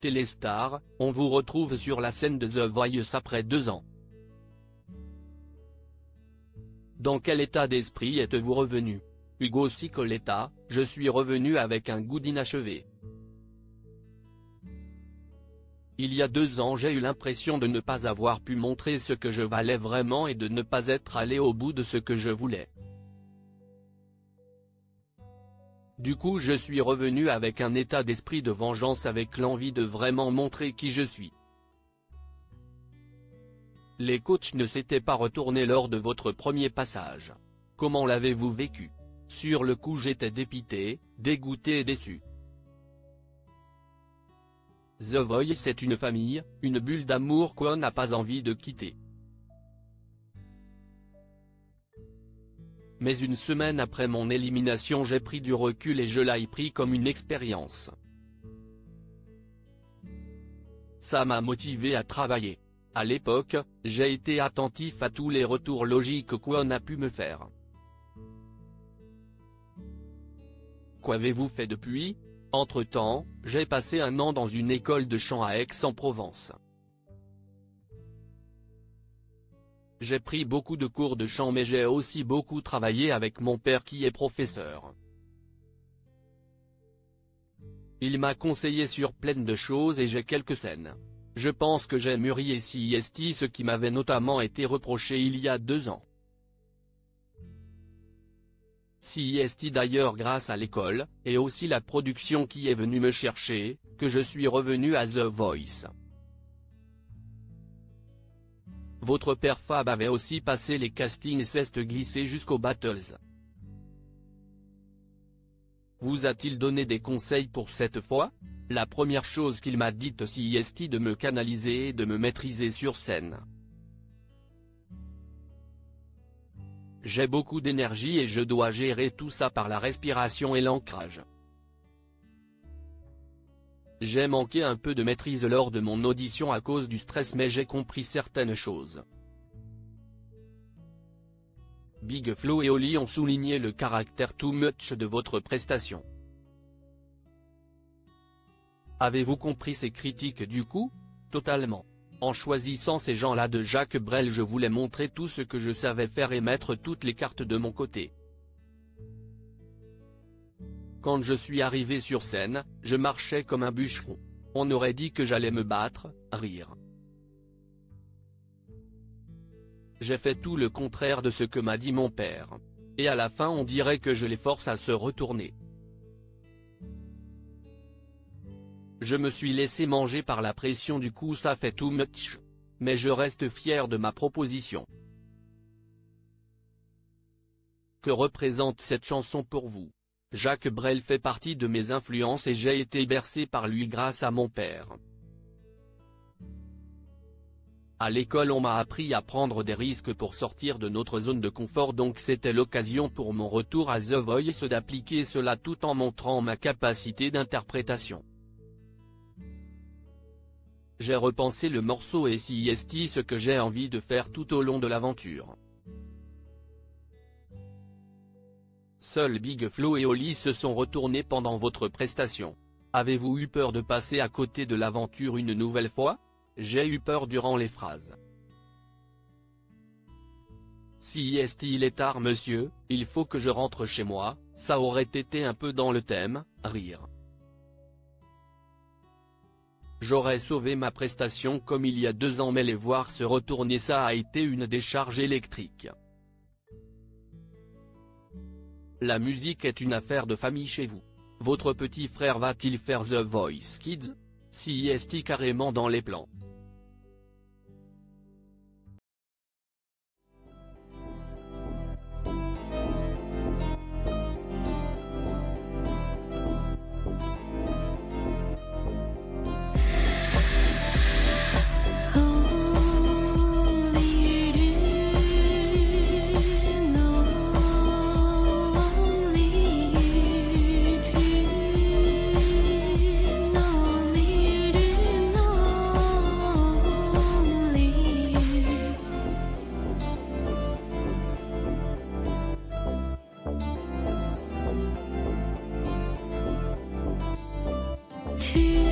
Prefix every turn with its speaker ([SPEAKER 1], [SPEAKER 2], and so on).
[SPEAKER 1] Téléstar, on vous retrouve sur la scène de The Voice après 2 ans. Dans quel état d'esprit êtes-vous revenu? Ugo Cicoletta, je suis revenu avec un goût d'inachevé. Il y a 2 ans j'ai eu l'impression de ne pas avoir pu montrer ce que je valais vraiment et de ne pas être allé au bout de ce que je voulais. Du coup je suis revenu avec un état d'esprit de vengeance, avec l'envie de vraiment montrer qui je suis. Les coachs ne s'étaient pas retournés lors de votre premier passage. Comment l'avez-vous vécu? Sur le coup j'étais dépité, dégoûté et déçu. The Voice est une famille, une bulle d'amour qu'on n'a pas envie de quitter. Mais une semaine après mon élimination j'ai pris du recul et je l'ai pris comme une expérience. Ça m'a motivé à travailler. À l'époque, j'ai été attentif à tous les retours logiques qu'on a pu me faire. Qu'avez-vous fait depuis? Entre-temps, j'ai passé 1 an dans une école de chant à Aix-en-Provence. J'ai pris beaucoup de cours de chant mais j'ai aussi beaucoup travaillé avec mon père qui est professeur. Il m'a conseillé sur plein de choses et j'ai quelques scènes. Je pense que j'ai mûri et CIST, ce qui m'avait notamment été reproché il y a 2 ans. CIST d'ailleurs grâce à l'école, et aussi la production qui est venue me chercher, que je suis revenu à The Voice. Votre père Fab avait aussi passé les castings et s'est glissé jusqu'aux battles. Vous a-t-il donné des conseils pour cette fois? La première chose qu'il m'a dite CIST de me canaliser et de me maîtriser sur scène. J'ai beaucoup d'énergie et je dois gérer tout ça par la respiration et l'ancrage. J'ai manqué un peu de maîtrise lors de mon audition à cause du stress mais j'ai compris certaines choses. Big Flo et Oli ont souligné le caractère too much de votre prestation. Avez-vous compris ces critiques du coup? Totalement. En choisissant ces gens-là de Jacques Brel je voulais montrer tout ce que je savais faire et mettre toutes les cartes de mon côté. Quand je suis arrivé sur scène, je marchais comme un bûcheron. On aurait dit que j'allais me battre, rire. J'ai fait tout le contraire de ce que m'a dit mon père. Et à la fin on dirait que je les force à se retourner. Je me suis laissé manger par la pression, du coup ça fait too much. Mais je reste fier de ma proposition. Que représente cette chanson pour vous? Jacques Brel fait partie de mes influences et j'ai été bercé par lui grâce à mon père. À l'école on m'a appris à prendre des risques pour sortir de notre zone de confort, donc c'était l'occasion pour mon retour à The Voice d'appliquer cela tout en montrant ma capacité d'interprétation. J'ai repensé le morceau et CIST ce que j'ai envie de faire tout au long de l'aventure. Seuls Big Flo et Oli se sont retournés pendant votre prestation. Avez-vous eu peur de passer à côté de l'aventure une nouvelle fois? J'ai eu peur durant les phrases. CIST il est tard monsieur, il faut que je rentre chez moi, ça aurait été un peu dans le thème, rire. J'aurais sauvé ma prestation comme il y a 2 ans mais les voir se retourner ça a été une décharge électrique. La musique est une affaire de famille chez vous. Votre petit frère va-t-il faire The Voice Kids? CIST carrément dans les plans.
[SPEAKER 2] To